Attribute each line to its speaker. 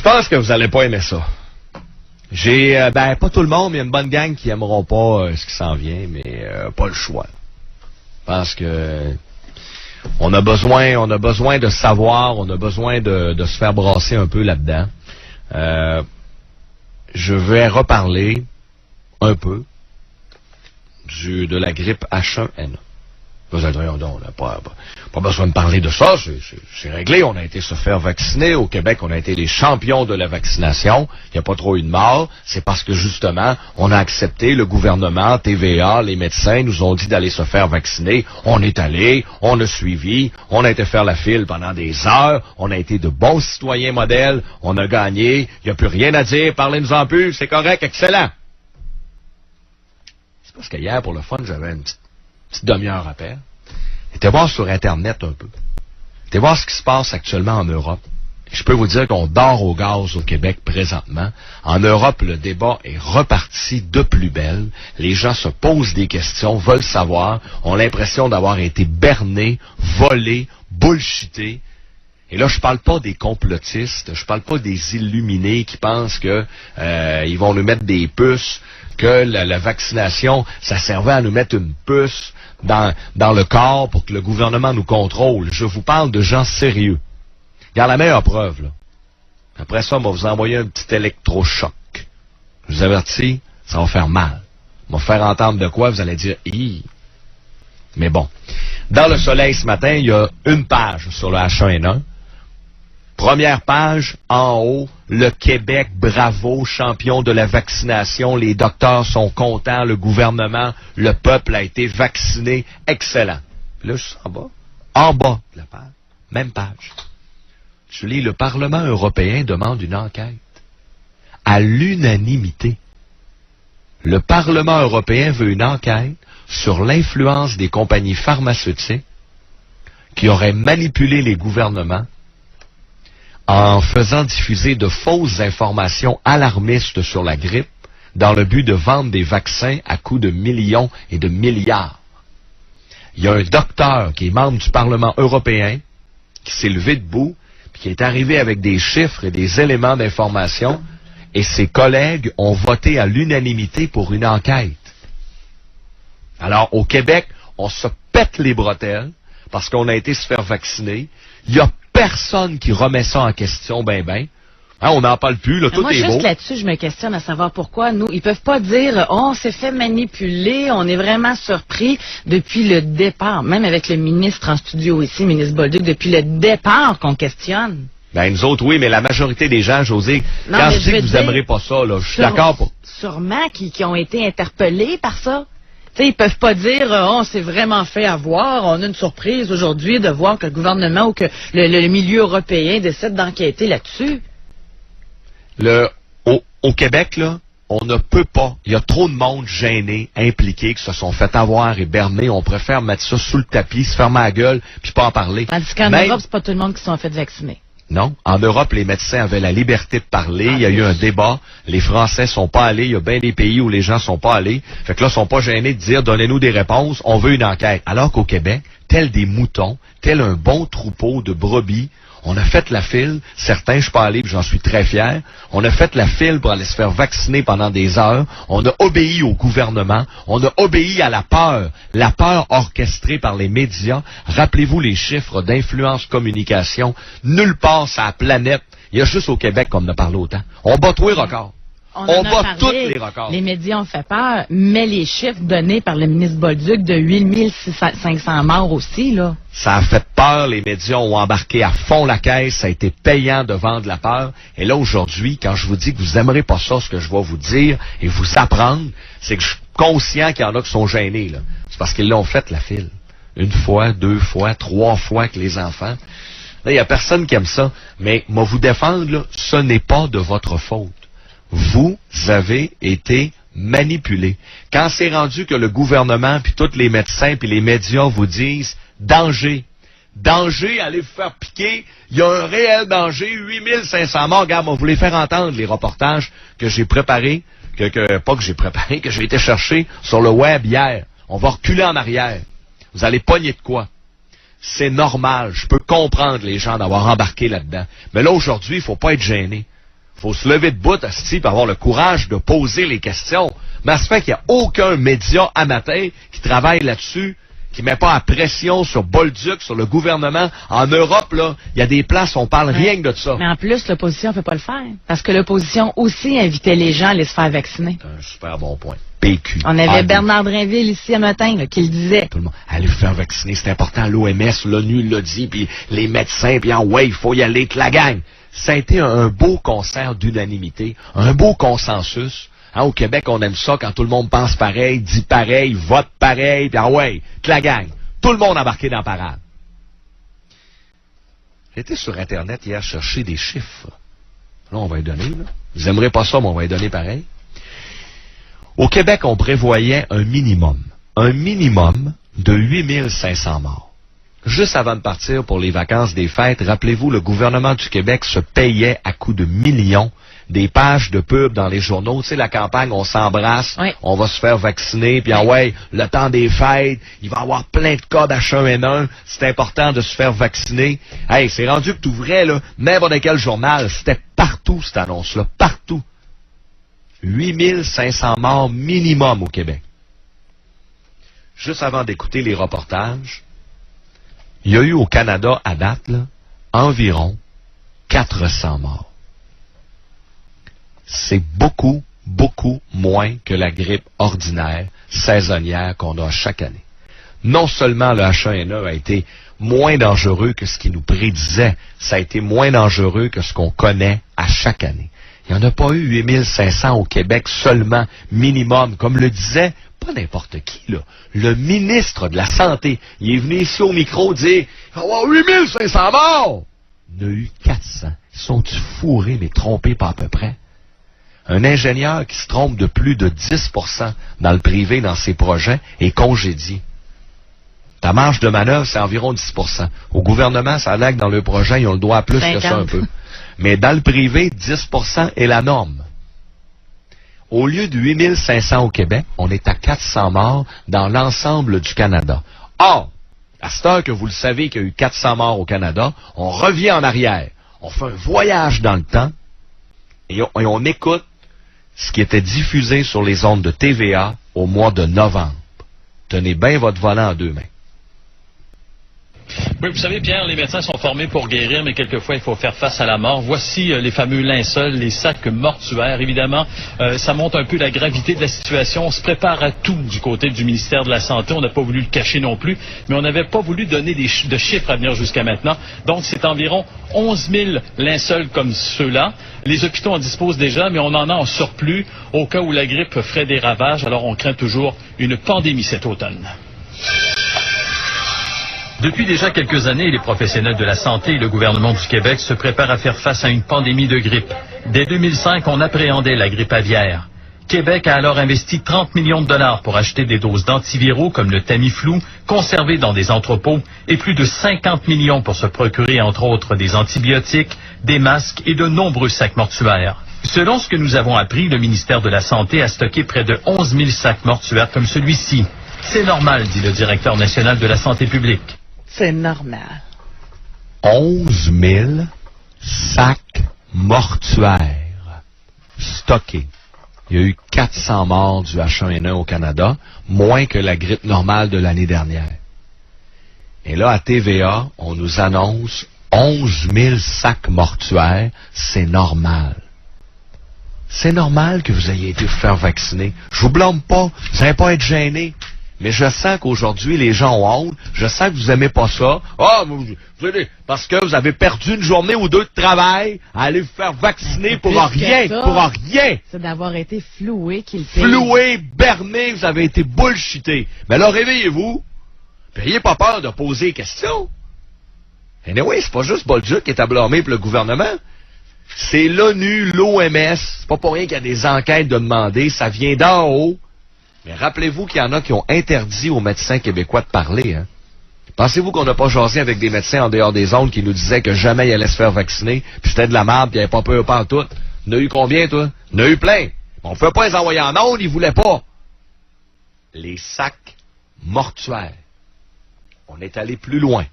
Speaker 1: pense que vous allez pas aimer ça. J'ai, pas tout le monde, mais il y a une bonne gang qui aimeront pas ce qui s'en vient, mais pas le choix. Je pense que on a besoin de savoir, on a besoin de se faire brasser un peu là-dedans. Je vais reparler un peu de la grippe H1N1. Vous allez dire, non, on n'a pas besoin de parler de ça, c'est réglé, on a été se faire vacciner. Au Québec, on a été les champions de la vaccination. Il n'y a pas trop eu de morts. C'est parce que, justement, on a accepté, le gouvernement, TVA, les médecins nous ont dit d'aller se faire vacciner. On est allé, on a suivi, on a été faire la file pendant des heures, on a été de bons citoyens modèles, on a gagné, il n'y a plus rien à dire, parlez-nous-en plus, c'est correct, excellent. C'est parce que hier, pour le fun, j'avais une petite demi-heure à faire. Été voir sur Internet un peu. Été voir ce qui se passe actuellement en Europe. Et je peux vous dire qu'on dort au gaz au Québec présentement. En Europe, le débat est reparti de plus belle. Les gens se posent des questions, veulent savoir, ont l'impression d'avoir été bernés, volés, bullshités. Et là, je parle pas des complotistes, je parle pas des illuminés qui pensent que ils vont nous mettre des puces, que la vaccination, ça servait à nous mettre une puce dans le corps pour que le gouvernement nous contrôle. Je vous parle de gens sérieux. Regarde la meilleure preuve, là. Après ça, on va vous envoyer un petit électrochoc. Je vous avertis, ça va faire mal. On va faire entendre de quoi, vous allez dire « Hi ». Mais bon. Dans le Soleil ce matin, il y a une page sur le H1N1. Première page, en haut, le Québec, bravo, champion de la vaccination. Les docteurs sont contents, le gouvernement, le peuple a été vacciné. Excellent. Puis là, je suis en bas de la page, même page. Je lis, le Parlement européen demande une enquête. À l'unanimité. Le Parlement européen veut une enquête sur l'influence des compagnies pharmaceutiques qui auraient manipulé les gouvernements en faisant diffuser de fausses informations alarmistes sur la grippe dans le but de vendre des vaccins à coût de millions et de milliards. Il y a un docteur qui est membre du Parlement européen qui s'est levé debout puis qui est arrivé avec des chiffres et des éléments d'information et ses collègues ont voté à l'unanimité pour une enquête. Alors, au Québec, on se pète les bretelles parce qu'on a été se faire vacciner. Il y a personne qui remet ça en question, ben. Hein, on n'en parle plus, là, tout est beau.
Speaker 2: Moi, juste là-dessus, je me questionne à savoir pourquoi nous, ils peuvent pas dire, on s'est fait manipuler, on est vraiment surpris depuis le départ, même avec le ministre en studio ici, le ministre Bolduc, depuis le départ qu'on questionne.
Speaker 1: Ben, nous autres, oui, mais la majorité des gens, José, quand je dis que vous n'aimerez pas ça, là, je suis d'accord pour...
Speaker 2: Sûrement qui ont été interpellés par ça. T'sais, ils peuvent pas dire on s'est vraiment fait avoir, on a une surprise aujourd'hui de voir que le gouvernement ou que le milieu européen décide d'enquêter là-dessus.
Speaker 1: Au Québec, là, on ne peut pas. Il y a trop de monde gêné, impliqué, qui se sont fait avoir et berner. On préfère mettre ça sous le tapis, se fermer la gueule, puis pas en parler.
Speaker 2: Tandis qu'en Europe, c'est pas tout le monde qui se sont fait vacciner.
Speaker 1: Non. En Europe, les médecins avaient la liberté de parler. Il y a eu un débat. Les Français sont pas allés. Il y a bien des pays où les gens sont pas allés. Fait que là, ils sont pas gênés de dire, donnez-nous des réponses. On veut une enquête. Alors qu'au Québec, tel des moutons, tel un bon troupeau de brebis, on a fait la file. Certains, je suis pas allé, puis j'en suis très fier. On a fait la file pour aller se faire vacciner pendant des heures. On a obéi au gouvernement. On a obéi à la peur orchestrée par les médias. Rappelez-vous les chiffres d'influence communication. Nulle part sur la planète. Il y a juste au Québec qu'on en a parlé autant. On bat tous les records. On bat tous les records.
Speaker 2: Les médias ont fait peur, mais les chiffres donnés par le ministre Bolduc de 8500 morts aussi, là.
Speaker 1: Ça a fait peur, les médias ont embarqué à fond la caisse, ça a été payant de vendre la peur. Et là, aujourd'hui, quand je vous dis que vous aimerez pas ça, ce que je vais vous dire et vous apprendre, c'est que je suis conscient qu'il y en a qui sont gênés, là. C'est parce qu'ils l'ont fait, la file. Une fois, 2 fois, 3 fois avec les enfants. Là, il y a personne qui aime ça. Mais, moi, vous défendre, là, ce n'est pas de votre faute. Vous avez été manipulé. Quand c'est rendu que le gouvernement, puis tous les médecins, puis les médias vous disent « danger », allez vous faire piquer, il y a un réel danger, 8500 morts. Regarde, on voulait faire entendre les reportages que j'ai préparés, que j'ai été chercher sur le web hier. On va reculer en arrière. Vous allez pogner de quoi? C'est normal, je peux comprendre les gens d'avoir embarqué là-dedans. Mais là, aujourd'hui, il faut pas être gêné. faut se lever de bout, asti, pour avoir le courage de poser les questions. Mais ça se fait qu'il n'y a aucun média amateur qui travaille là-dessus, qui met pas à pression sur Bolduc, sur le gouvernement. En Europe, là, il y a des places, on parle rien que de ça.
Speaker 2: Mais en plus, l'opposition ne peut pas le faire. Parce que l'opposition aussi invitait les gens à aller se faire vacciner.
Speaker 1: C'est un super bon point. PQ.
Speaker 2: On avait Bernard Drinville ici un matin là, qui le disait.
Speaker 1: Tout le monde, allez vous faire vacciner, c'est important. L'OMS, l'ONU l'a dit, puis les médecins, puis ouais, il faut y aller, que la gang. Ça a été un beau concert d'unanimité, un beau consensus. Hein, au Québec, on aime ça quand tout le monde pense pareil, dit pareil, vote pareil, puis ouais, que la gang. Tout le monde embarqué dans la parade. J'étais sur Internet hier chercher des chiffres. Là, on va y donner, là. Vous aimerez pas ça, mais on va y donner pareil. Au Québec, on prévoyait un minimum de 8500 morts. Juste avant de partir pour les vacances des fêtes, rappelez-vous, le gouvernement du Québec se payait à coups de millions des pages de pub dans les journaux. Tu sais, la campagne, on s'embrasse,
Speaker 2: oui.
Speaker 1: On va se faire vacciner, puis ouais, le temps des fêtes, il va y avoir plein de cas d'H1N1, c'est important de se faire vacciner. Hey, c'est rendu que tout vrai, là, n'importe quel journal, c'était partout, cette annonce-là, partout. 8500 morts minimum au Québec. Juste avant d'écouter les reportages, il y a eu au Canada, à date, là, environ 400 morts. C'est beaucoup, beaucoup moins que la grippe ordinaire, saisonnière qu'on a chaque année. Non seulement le H1N1 a été moins dangereux que ce qu'il nous prédisait, ça a été moins dangereux que ce qu'on connaît à chaque année. Il n'y en a pas eu 8500 au Québec seulement, minimum, comme le disait pas n'importe qui, là. Le ministre de la Santé, il est venu ici au micro dire « Il va y avoir 8500 morts! » Il y en a eu 400. Ils sont-ils fourrés, mais trompés pas à peu près? Un ingénieur qui se trompe de plus de 10% dans le privé, dans ses projets, est congédié. Ta marge de manœuvre, c'est environ 10%. Au gouvernement, ça a l'air que dans le projet, ils ont le droit à plus 50. Que ça un peu. Mais dans le privé, 10% est la norme. Au lieu de 8500 au Québec, on est à 400 morts dans l'ensemble du Canada. Or, à cette heure que vous le savez qu'il y a eu 400 morts au Canada, on revient en arrière. On fait un voyage dans le temps et on écoute ce qui était diffusé sur les ondes de TVA au mois de novembre. Tenez bien votre volant en deux mains.
Speaker 3: Oui, vous savez, Pierre, les médecins sont formés pour guérir, mais quelquefois, il faut faire face à la mort. Voici les fameux linceuls, les sacs mortuaires. Évidemment, ça montre un peu la gravité de la situation. On se prépare à tout du côté du ministère de la Santé. On n'a pas voulu le cacher non plus, mais on n'avait pas voulu donner de chiffres à venir jusqu'à maintenant. Donc, c'est environ 11 000 linceuls comme ceux-là. Les hôpitaux en disposent déjà, mais on en a en surplus au cas où la grippe ferait des ravages. Alors, on craint toujours une pandémie cet automne. Depuis déjà quelques années, les professionnels de la santé et le gouvernement du Québec se préparent à faire face à une pandémie de grippe. Dès 2005, on appréhendait la grippe aviaire. Québec a alors investi 30 millions de dollars pour acheter des doses d'antiviraux comme le Tamiflu, conservées dans des entrepôts, et plus de 50 millions pour se procurer entre autres des antibiotiques, des masques et de nombreux sacs mortuaires. Selon ce que nous avons appris, le ministère de la Santé a stocké près de 11 000 sacs mortuaires comme celui-ci. C'est normal, dit le directeur national de la santé publique.
Speaker 2: C'est normal.
Speaker 1: 11 000 sacs mortuaires stockés. Il y a eu 400 morts du H1N1 au Canada, moins que la grippe normale de l'année dernière. Et là, à TVA, on nous annonce 11 000 sacs mortuaires. C'est normal. C'est normal que vous ayez été vous faire vacciner. Je vous blâme pas. Vous n'allez pas être gêné. Mais je sens qu'aujourd'hui, les gens ont honte. Je sens que vous aimez pas ça. Parce que vous avez perdu une journée ou deux de travail à aller vous faire vacciner pour rien. Pour rien.
Speaker 2: C'est d'avoir été floué qu'il fait.
Speaker 1: Floué, berné, vous avez été bullshité. Mais là, réveillez-vous. Puis n'ayez pas peur de poser des questions. Anyway, c'est pas juste Bolduc qui est à blâmer pour le gouvernement. C'est l'ONU, l'OMS. C'est pas pour rien qu'il y a des enquêtes de demander. Ça vient d'en haut. Mais rappelez-vous qu'il y en a qui ont interdit aux médecins québécois de parler. Hein? Pensez-vous qu'on n'a pas jasé avec des médecins en dehors des zones qui nous disaient que jamais ils allaient se faire vacciner, puis c'était de la merde, puis ils n'avaient pas peur pas en tout? Il y en a eu combien, toi? Il y en a eu plein. On ne pouvait pas les envoyer en ondes, ils ne voulaient pas. Les sacs mortuaires. On est allé plus loin.